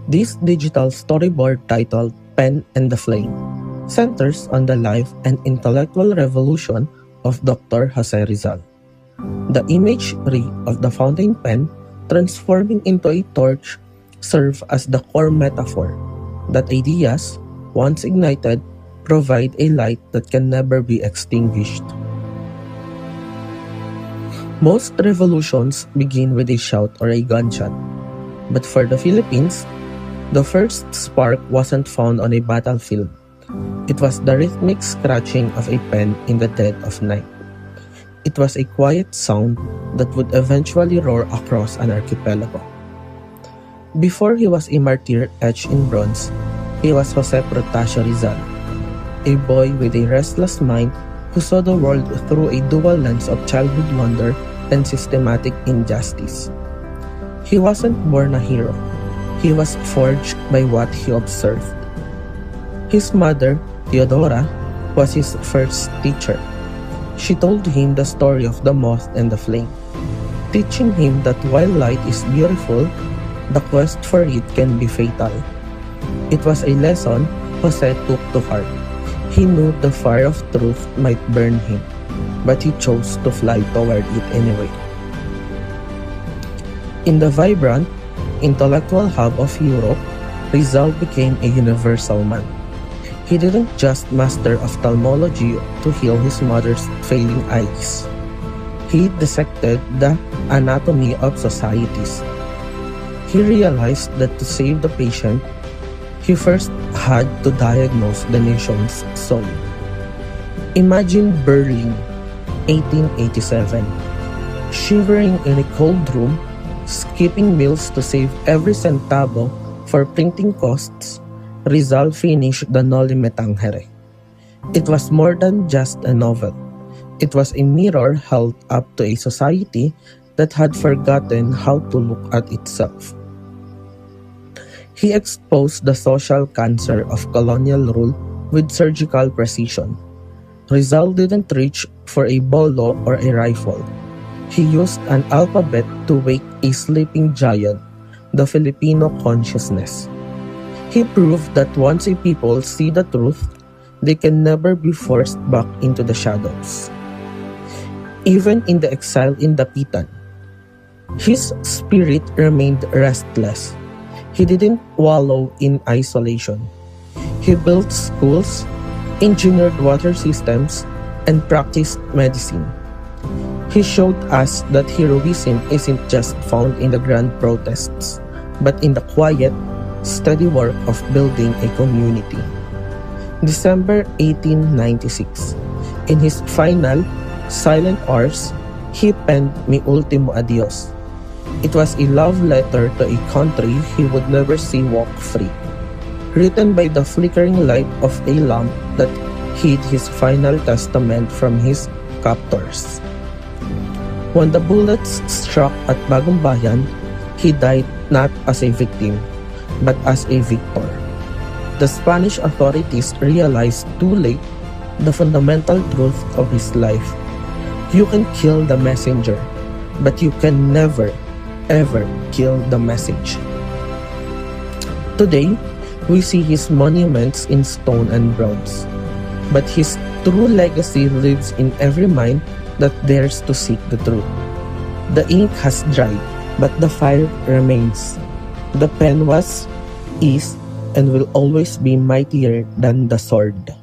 This digital storyboard titled Pen and the Flame centers on the life and intellectual revolution of Dr. Jose Rizal. The imagery of the fountain pen transforming into a torch serve as the core metaphor that ideas, once ignited, provide a light that can never be extinguished. Most revolutions begin with a shout or a gunshot, but for the Philippines, the first spark wasn't found on a battlefield. It was the rhythmic scratching of a pen in the dead of night. It was a quiet sound that would eventually roar across an archipelago. Before he was a martyr etched in bronze, he was Jose Protasio Rizal, a boy with a restless mind who saw the world through a dual lens of childhood wonder and systematic injustice. He wasn't born a hero. He was forged by what he observed. His mother, Theodora, was his first teacher. She told him the story of the moth and the flame, teaching him that while light is beautiful, the quest for it can be fatal. It was a lesson Jose took to heart. He knew the fire of truth might burn him, but he chose to fly toward it anyway. In the vibrant, intellectual hub of Europe, Rizal became a universal man. He didn't just master ophthalmology to heal his mother's failing eyes. He dissected the anatomy of societies. He realized that to save the patient, he first had to diagnose the nation's soul. Imagine Berlin, 1887, shivering in a cold room, skipping meals to save every centavo for printing costs. Rizal finished the Noli Me Tangere. It was more than just a novel. It was a mirror held up to a society that had forgotten how to look at itself. He exposed the social cancer of colonial rule with surgical precision. Rizal didn't reach for a bolo or a rifle. He used an alphabet to wake a sleeping giant, the Filipino consciousness. He proved that once a people see the truth, they can never be forced back into the shadows. Even in the exile in Dapitan, his spirit remained restless. He didn't wallow in isolation. He built schools, engineered water systems, and practiced medicine. He showed us that heroism isn't just found in the grand protests, but in the quiet, steady work of building a community. December 1896, in his final, silent hours, he penned Mi Ultimo Adios. It was a love letter to a country he would never see walk free, written by the flickering light of a lamp that hid his final testament from his captors. When the bullets struck at Bagong Bayan, he died not as a victim, but as a victor. The Spanish authorities realized too late the fundamental truth of his life. You can kill the messenger, but you can never, ever kill the message. Today, we see his monuments in stone and bronze, but his true legacy lives in every mind that dares to seek the truth. The ink has dried, but the fire remains. The pen was, is, and will always be mightier than the sword.